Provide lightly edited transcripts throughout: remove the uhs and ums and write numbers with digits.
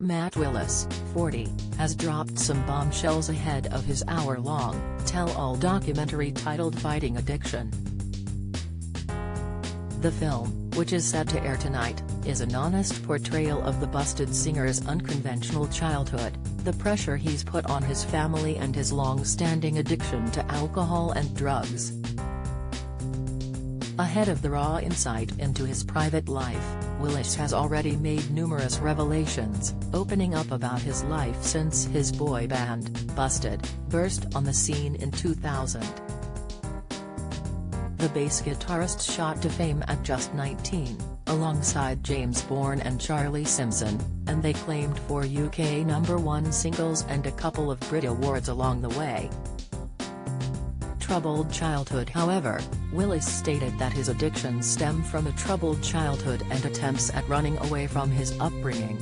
Matt Willis, 40, has dropped some bombshells ahead of his hour-long, tell-all documentary titled Fighting Addiction. The film, which is set to air tonight, is an honest portrayal of the busted singer's unconventional childhood, the pressure he's put on his family and his long-standing addiction to alcohol and drugs. Ahead of the raw insight into his private life, Willis has already made numerous revelations, opening up about his life since his boy band, Busted, burst on the scene in 2000. The bass guitarist shot to fame at just 19, alongside James Bourne and Charlie Simpson, and they claimed 4 UK #1 singles and a couple of Brit Awards along the way. Troubled childhood. However, Willis stated that his addictions stem from a troubled childhood and attempts at running away from his upbringing.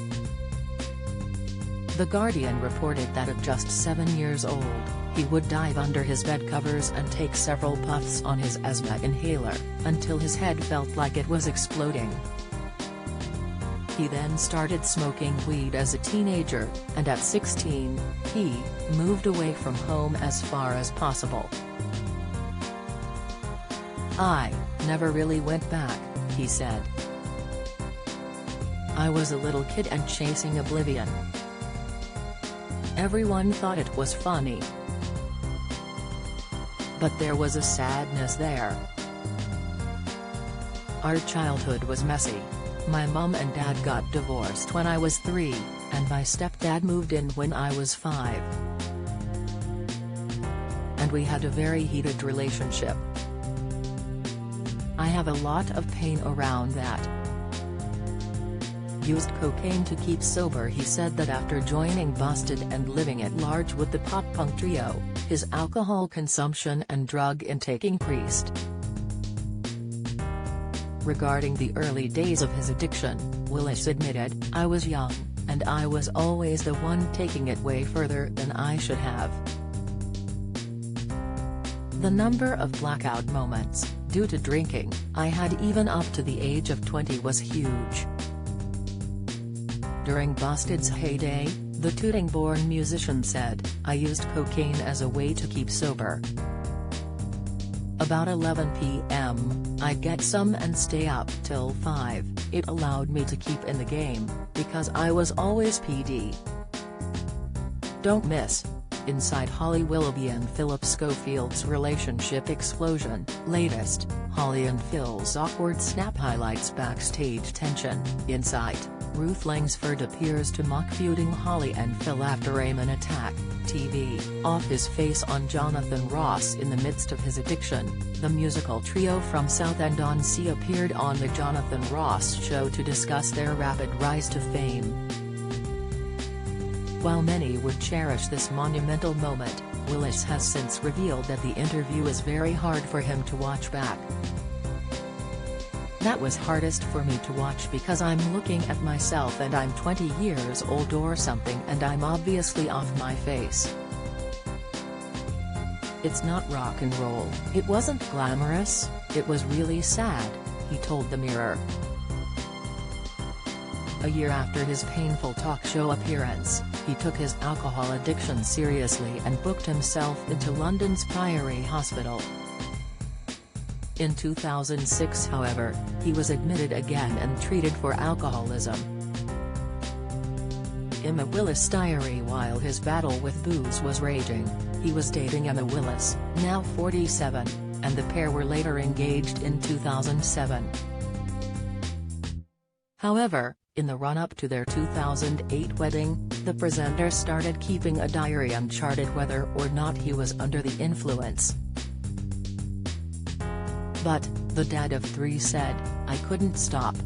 The Guardian reported that at just 7 years old, he would dive under his bed covers and take several puffs on his asthma inhaler, until his head felt like it was exploding. He then started smoking weed as a teenager, and at 16, he moved away from home as far as possible. "I never really went back," he said. "I was a little kid and chasing oblivion. Everyone thought it was funny. But there was a sadness there. Our childhood was messy. My mom and dad got divorced when I was 3, and my stepdad moved in when I was 5. And we had a very heated relationship. I have a lot of pain around that. Used cocaine to keep sober." He said that after joining Busted and living at large with the pop-punk trio, his alcohol consumption and drug intake increased. Regarding the early days of his addiction, Willis admitted, "I was young, and I was always the one taking it way further than I should have. The number of blackout moments, due to drinking, I had even up to the age of 20 was huge." During Busted's heyday, the Tooting-born musician said, "I used cocaine as a way to keep sober. About 11 p.m., I'd get some and stay up till 5, it allowed me to keep in the game, because I was always PD." Don't miss. Inside Holly Willoughby and Philip Schofield's relationship explosion. Latest, Holly and Phil's awkward snap highlights backstage tension. Insight, Ruth Langsford appears to mock feuding Holly and Phil after Raymond attack. TV, off his face on Jonathan Ross. In the midst of his addiction, the musical trio from Southend-on-Sea appeared on the Jonathan Ross Show to discuss their rapid rise to fame. While many would cherish this monumental moment, Willis has since revealed that the interview is very hard for him to watch back. "That was hardest for me to watch because I'm looking at myself and I'm 20 years old or something and I'm obviously off my face. It's not rock and roll, it wasn't glamorous, it was really sad," he told the Mirror. A year after his painful talk show appearance, he took his alcohol addiction seriously and booked himself into London's Priory Hospital. In 2006, however, he was admitted again and treated for alcoholism. In a Willis diary, while his battle with booze was raging, he was dating Emma Willis, now 47, and the pair were later engaged in 2007. However, in the run-up to their 2008 wedding, the presenter started keeping a diary and charted whether or not he was under the influence. But, the dad of 3 said, "I couldn't stop.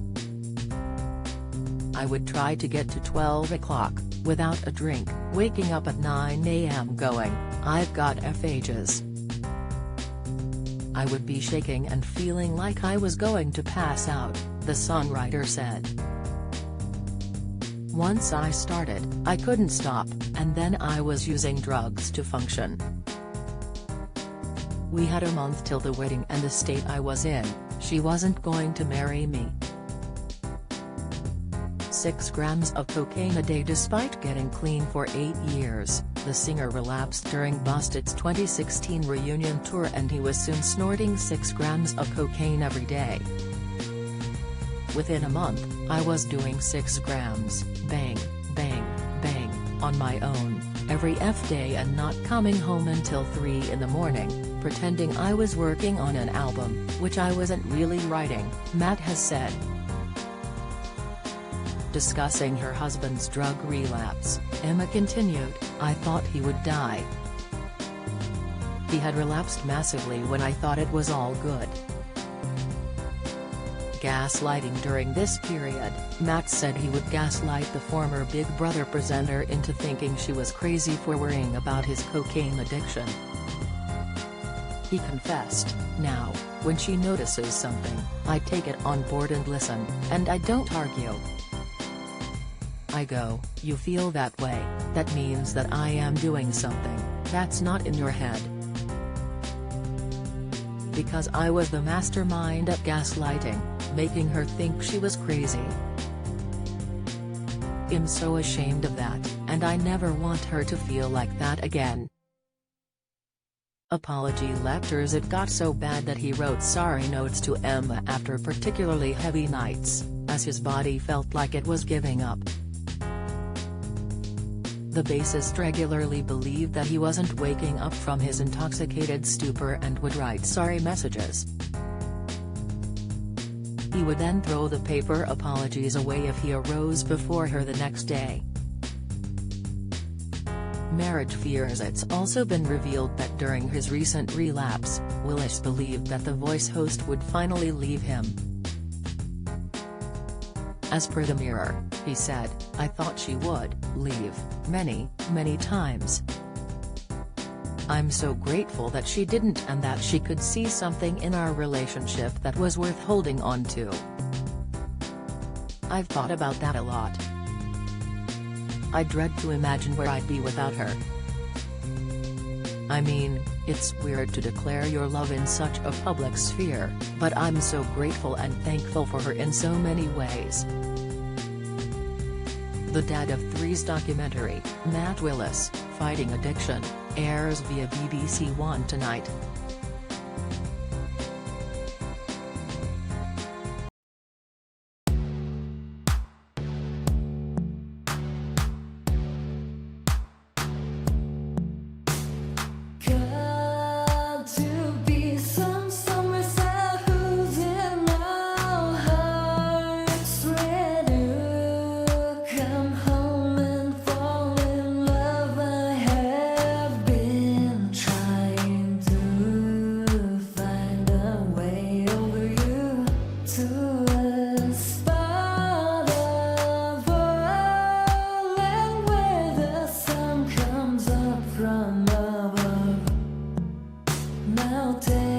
I would try to get to 12 o'clock, without a drink, waking up at 9 a.m. going, I've got phages. I would be shaking and feeling like I was going to pass out," the songwriter said. "Once I started, I couldn't stop, and then I was using drugs to function. We had a month till the wedding and the state I was in, she wasn't going to marry me. 6 grams of cocaine a day despite getting clean for 8 years. The singer relapsed during Busted's 2016 reunion tour and he was soon snorting 6 grams of cocaine every day. Within a month, I was doing 6 grams, bang, bang, bang, on my own, every day and not coming home until 3 in the morning, pretending I was working on an album, which I wasn't really writing, Matt has said. Discussing her husband's drug relapse, Emma continued, "I thought he would die. He had relapsed massively when I thought it was all good." Gaslighting during this period, Matt said he would gaslight the former Big Brother presenter into thinking she was crazy for worrying about his cocaine addiction. He confessed, "Now, when she notices something, I take it on board and listen, and I don't argue. I go, you feel that way, that means that I am doing something, that's not in your head." Because I was the mastermind at gaslighting, making her think she was crazy. I'm so ashamed of that, and I never want her to feel like that again. Apology letters. It got so bad that he wrote sorry notes to Emma after particularly heavy nights, as his body felt like it was giving up. The bassist regularly believed that he wasn't waking up from his intoxicated stupor and would write sorry messages. He would then throw the paper apologies away if he arose before her the next day. Marriage fears. It's also been revealed that during his recent relapse, Willis believed that the Voice host would finally leave him. As per the Mirror, he said, "I thought she would leave many, many times. I'm so grateful that she didn't and that she could see something in our relationship that was worth holding on to. I've thought about that a lot. I dread to imagine where I'd be without her. I mean, it's weird to declare your love in such a public sphere, but I'm so grateful and thankful for her in so many ways." The Dad of Three's documentary, Matt Willis, Fighting Addiction, airs via BBC One tonight. Now take